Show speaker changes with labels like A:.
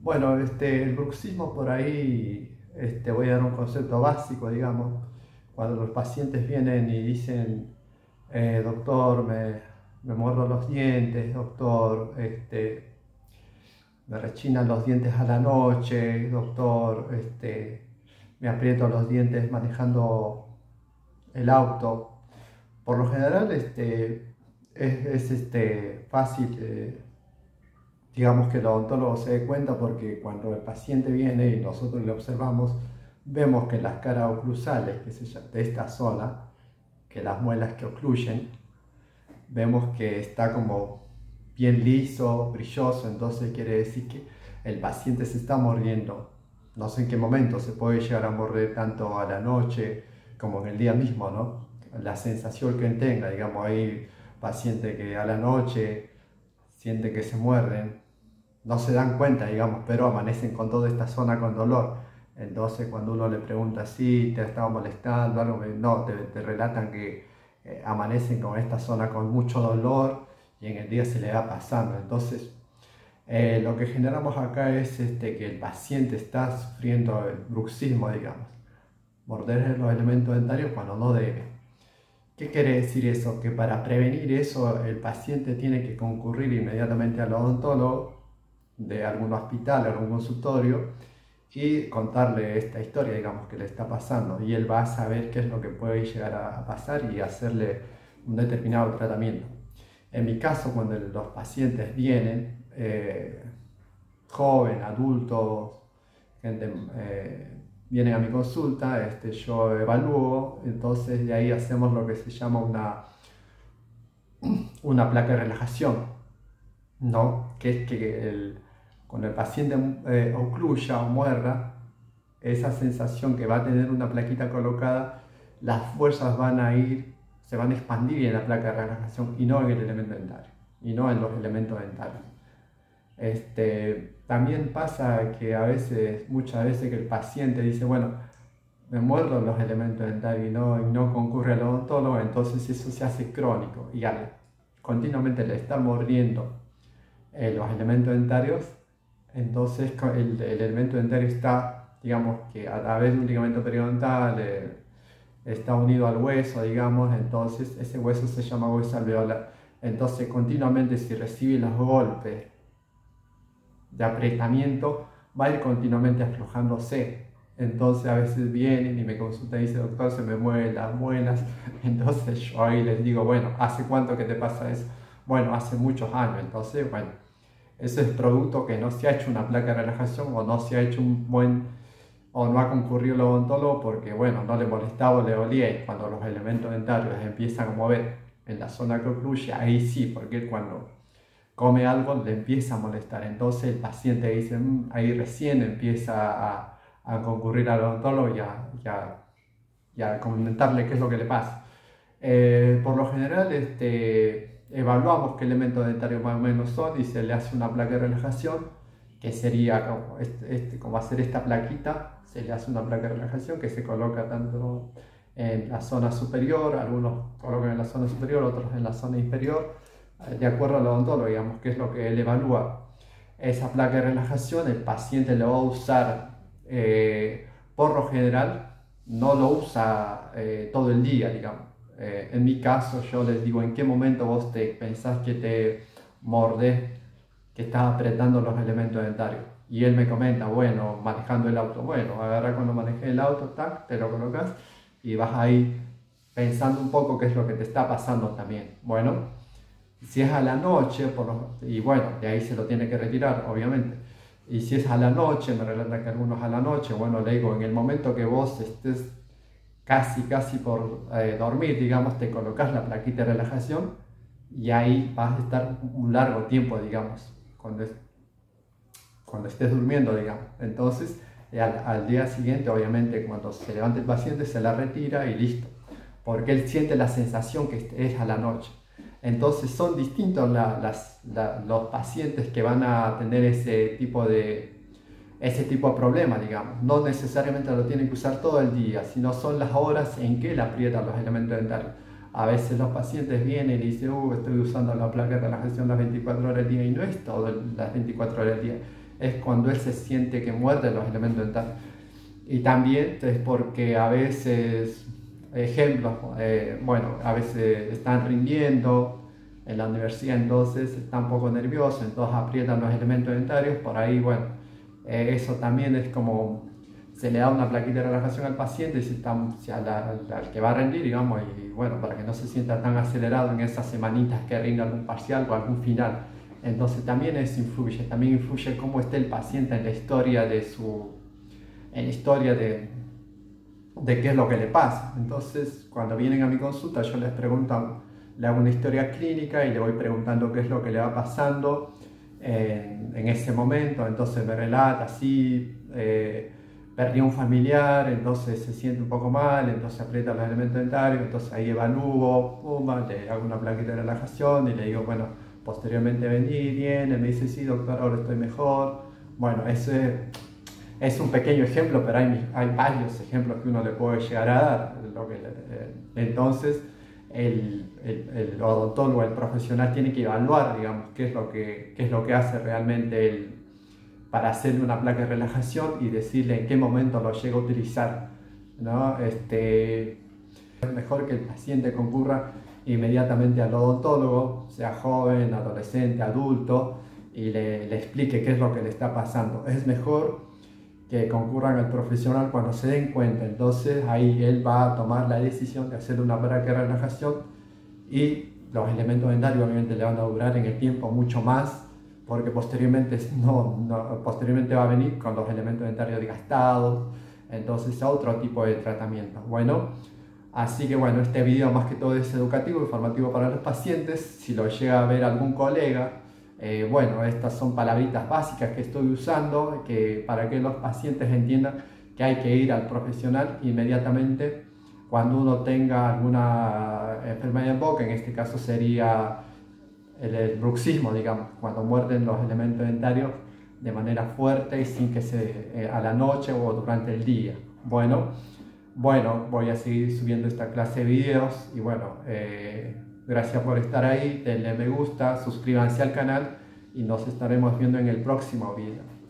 A: Bueno, el bruxismo por ahí, voy a dar un concepto básico, digamos, cuando los pacientes vienen y dicen, doctor, me muerdo los dientes, doctor, me rechinan los dientes a la noche, doctor, me aprieto los dientes manejando el auto. Por lo general, es fácil. Digamos que el odontólogo se dé cuenta porque cuando el paciente viene y nosotros le observamos, vemos que las caras oclusales de esta zona, que las muelas que ocluyen, vemos que está como bien liso, brilloso, entonces quiere decir que el paciente se está mordiendo. No sé en qué momento se puede llegar a morder tanto a la noche como en el día mismo, ¿no? La sensación que tenga, digamos, hay pacientes que a la noche sienten que se muerden, no se dan cuenta, digamos, pero amanecen con toda esta zona con dolor. Entonces, cuando uno le pregunta si te estaba molestando, algo, no, te relatan que amanecen con esta zona con mucho dolor y en el día se le va pasando. Entonces, lo que generamos acá es que el paciente está sufriendo el bruxismo, digamos, morder los elementos dentarios cuando no debe. ¿Qué quiere decir eso? Que para prevenir eso el paciente tiene que concurrir inmediatamente al odontólogo de algún hospital, algún consultorio y contarle esta historia, digamos, que le está pasando y él va a saber qué es lo que puede llegar a pasar y hacerle un determinado tratamiento. En mi caso, cuando los pacientes vienen, joven, adultos, gente, vienen a mi consulta, yo evalúo, entonces de ahí hacemos lo que se llama una placa de relajación, ¿no? Que es que cuando el paciente ocluya o muerda, esa sensación que va a tener una plaquita colocada, las fuerzas van a ir, se van a expandir en la placa de relajación y no en el elemento dentario, y no en los elementos dentarios. También pasa que muchas veces que el paciente dice, bueno, me muerdo los elementos dentarios y no concurre al odontólogo, entonces eso se hace crónico y continuamente le está mordiendo los elementos dentarios, entonces el elemento dentario está, digamos que a través de un ligamento periodontal, está unido al hueso, digamos, entonces ese hueso se llama hueso alveolar. Entonces continuamente si recibe los golpes de apretamiento, va a ir continuamente aflojándose. Entonces a veces vienen y me consultan y dicen, doctor, se me mueven las muelas. Entonces yo ahí les digo, bueno, ¿hace cuánto que te pasa eso? Bueno, hace muchos años. Entonces, bueno, eso es producto que no se ha hecho una placa de relajación o no se ha hecho o no ha concurrido el odontólogo porque, bueno, no le molestaba o le dolía, y cuando los elementos dentarios empiezan a mover en la zona que ocluye, ahí sí, porque cuando come algo le empieza a molestar. Entonces el paciente dice, ahí recién empieza a concurrir al odontólogo y a comentarle qué es lo que le pasa. Por lo general, evaluamos qué elementos dentarios más o menos son y se le hace una placa de relajación, que sería como hacer esta plaquita, se le hace una placa de relajación que se coloca tanto en la zona superior, algunos colocan en la zona superior, otros en la zona inferior, de acuerdo al odontólogo, digamos, que es lo que él evalúa. Esa placa de relajación el paciente lo va a usar, por lo general, no lo usa todo el día, digamos. En mi caso, yo les digo, ¿en qué momento vos te pensás que te mordés, que estás apretando los elementos dentarios? Y él me comenta, bueno, manejando el auto. Bueno, agarra cuando manejes el auto, tac, te lo colocas y vas ahí pensando un poco qué es lo que te está pasando también. Bueno, si es a la noche, y bueno, de ahí se lo tiene que retirar, obviamente. Y si es a la noche, me relatan que algunos a la noche, bueno, le digo, en el momento que vos estés casi por dormir, digamos, te colocas la plaquita de relajación y ahí vas a estar un largo tiempo, digamos, cuando estés durmiendo, digamos. Entonces, al día siguiente, obviamente, cuando se levante el paciente, se la retira y listo, porque él siente la sensación que es a la noche. Entonces son distintos los pacientes que van a tener ese tipo de problema, digamos. No necesariamente lo tienen que usar todo el día, sino son las horas en que le aprietan los elementos dentarios. A veces los pacientes vienen y dicen, estoy usando la placa de relajación las 24 horas del día, y no es todo las 24 horas del día. es cuando él se siente que muerde los elementos dentarios. Y también es porque a veces, ejemplos, bueno, a veces están rindiendo en la universidad, entonces está un poco nervioso, entonces aprietan los elementos dentarios, por ahí, bueno, eso también es como, se le da una plaquita de relajación al paciente al que va a rendir, digamos, y bueno, para que no se sienta tan acelerado en esas semanitas que rinda algún parcial o algún final. Entonces también eso influye, también influye cómo esté el paciente en la historia de qué es lo que le pasa. Entonces, cuando vienen a mi consulta, yo les pregunto, le hago una historia clínica y le voy preguntando qué es lo que le va pasando en ese momento. Entonces me relata, sí, perdí a un familiar, entonces se siente un poco mal, entonces aprieta los elementos dentarios, entonces ahí evalúo, le hago una plaquita de relajación y le digo, bueno, posteriormente viene, me dice, sí, doctor, ahora estoy mejor. Bueno, ese es un pequeño ejemplo, pero hay varios ejemplos que uno le puede llegar a dar. Entonces, el odontólogo, el profesional, tiene que evaluar, digamos, qué es lo que hace realmente para hacerle una placa de relajación y decirle en qué momento lo llega a utilizar, ¿no? Es mejor que el paciente concurra inmediatamente al odontólogo, sea joven, adolescente, adulto, y le explique qué es lo que le está pasando. Es mejor que concurran al profesional cuando se den cuenta, entonces ahí él va a tomar la decisión de hacer una placa de relajación y los elementos dentarios obviamente le van a durar en el tiempo mucho más, porque posteriormente, posteriormente va a venir con los elementos dentarios desgastados, entonces a otro tipo de tratamiento. Bueno, así que bueno, este video más que todo es educativo, informativo para los pacientes. Si lo llega a ver algún colega, bueno, estas son palabritas básicas que estoy usando para que los pacientes entiendan que hay que ir al profesional inmediatamente cuando uno tenga alguna enfermedad en boca. En este caso sería el bruxismo, digamos, cuando muerden los elementos dentarios de manera fuerte y sin que a la noche o durante el día. Bueno, voy a seguir subiendo esta clase de videos y bueno, gracias por estar ahí, denle me gusta, suscríbanse al canal y nos estaremos viendo en el próximo video.